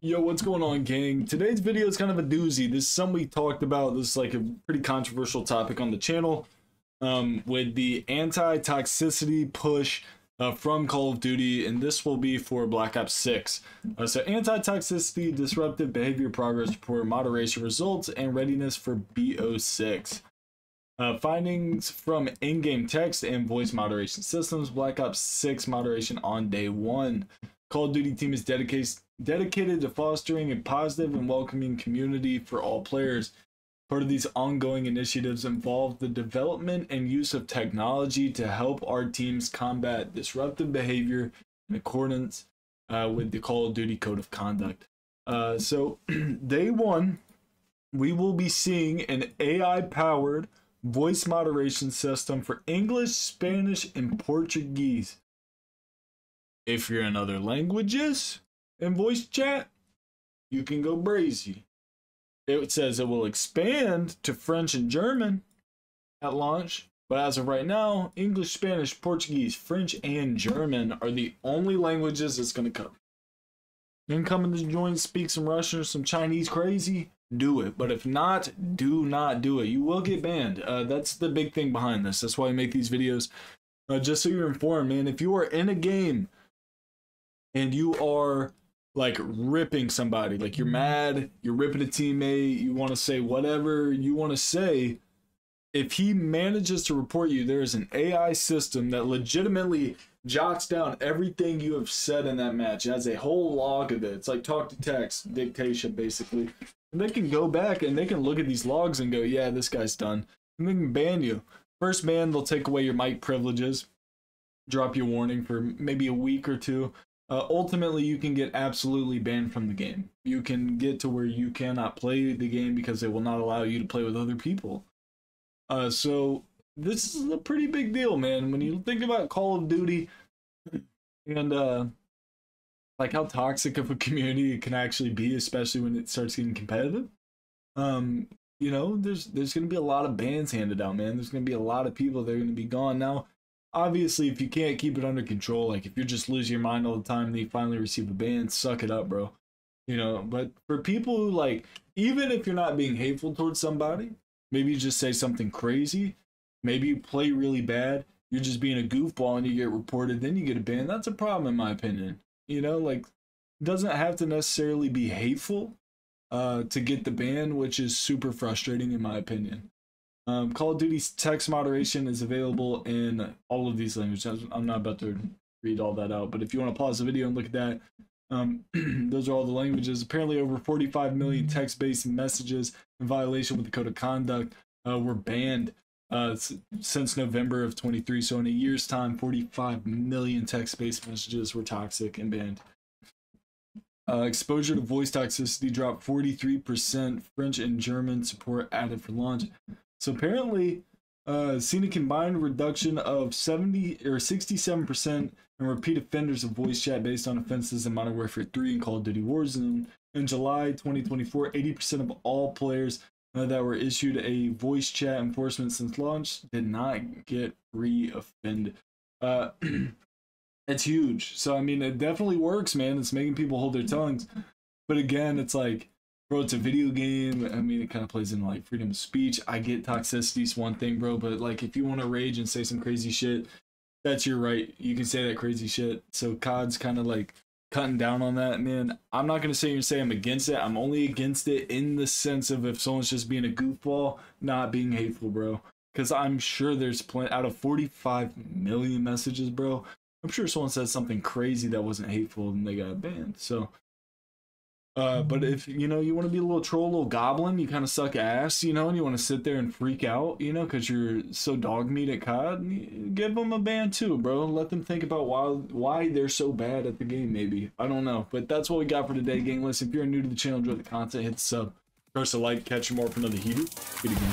Yo, what's going on, gang? Today's video is kind of a doozy. This is something we talked about. This is like a pretty controversial topic on the channel with the anti-toxicity push from Call of Duty, and this will be for Black Ops 6. So anti-toxicity, disruptive behavior progress report, moderation results, and readiness for BO6. Findings from in-game text and voice moderation systems. Black Ops 6 moderation on day 1. Call of Duty team is dedicated to fostering a positive and welcoming community for all players. Part of these ongoing initiatives involve the development and use of technology to help our teams combat disruptive behavior in accordance with the Call of Duty Code of Conduct. So day 1, we will be seeing an AI-powered voice moderation system for English, Spanish, and Portuguese. If you're in other languages in voice chat, you can go brazy. It says it will expand to French and German at launch, but as of right now, English, Spanish, Portuguese, French, and German are the only languages it's going to cover. You can come in to join, speak some Russian or some Chinese crazy, do it. But if not, do not do it. You will get banned. That's the big thing behind this. That's why I make these videos. Just so you're informed, man. If you are in a game and you are like ripping somebody, like you're mad, you're ripping a teammate, you want to say whatever you want to say, if he manages to report you, there is an AI system that legitimately jots down everything you have said in that match. It has a whole log of it. It's like talk to text dictation, basically. And they can go back and they can look at these logs and go, yeah, this guy's done. And they can ban you. First ban, they'll take away your mic privileges, drop you a warning for maybe a week or 2. Ultimately, you can get absolutely banned from the game. You can get to where you cannot play the game because it will not allow you to play with other people. So this is a pretty big deal, man. When you think about Call of Duty and like how toxic of a community it can actually be, especially when it starts getting competitive. You know, there's going to be a lot of bans handed out, man. There's going to be a lot of people that are going to be gone now. Obviously, if you can't keep it under control, like if you're just losing your mind all the time and you finally receive a ban, suck it up, bro. You know, but for people who, like, even if you're not being hateful towards somebody, maybe you just say something crazy, maybe you play really bad, you're just being a goofball and you get reported, then you get a ban. That's a problem in my opinion. You know, like, it doesn't have to necessarily be hateful to get the ban, which is super frustrating in my opinion. Call of Duty's text moderation is available in all of these languages. I'm not about to read all that out, but if you want to pause the video and look at that, those are all the languages. Apparently over 45 million text-based messages in violation with the Code of Conduct were banned since November of 23. So in a year's time, 45 million text-based messages were toxic and banned. Exposure to voice toxicity dropped 43%. French and German support added for launch. So apparently, seen a combined reduction of 67% in repeat offenders of voice chat based on offenses in Modern Warfare 3 and Call of Duty Warzone. In July 2024, 80% of all players that were issued a voice chat enforcement since launch did not get re-offended. It's huge. So, I mean, it definitely works, man. It's making people hold their tongues. But again, it's like, bro, it's a video game. I mean, it kind of plays into like freedom of speech. I get toxicity's one thing, bro, but like if you want to rage and say some crazy shit, that's your right. You can say that crazy shit. So COD's kind of like cutting down on that, man. I'm not going to sit here and say I'm against it. I'm only against it in the sense of if someone's just being a goofball, not being hateful, bro. Because I'm sure there's plenty, out of 45 million messages, bro, I'm sure someone said something crazy that wasn't hateful and they got banned. So but if, you know, you want to be a little troll, a little goblin, you kind of suck ass, you know, and you want to sit there and freak out, you know, because you're so dog meat at COD, give them a ban too, bro. Let them think about why they're so bad at the game, maybe. I don't know. But that's what we got for today, gang. Listen, if you're new to the channel, enjoy the content, hit the sub. Press a like, catch you more for another heater. Hit again.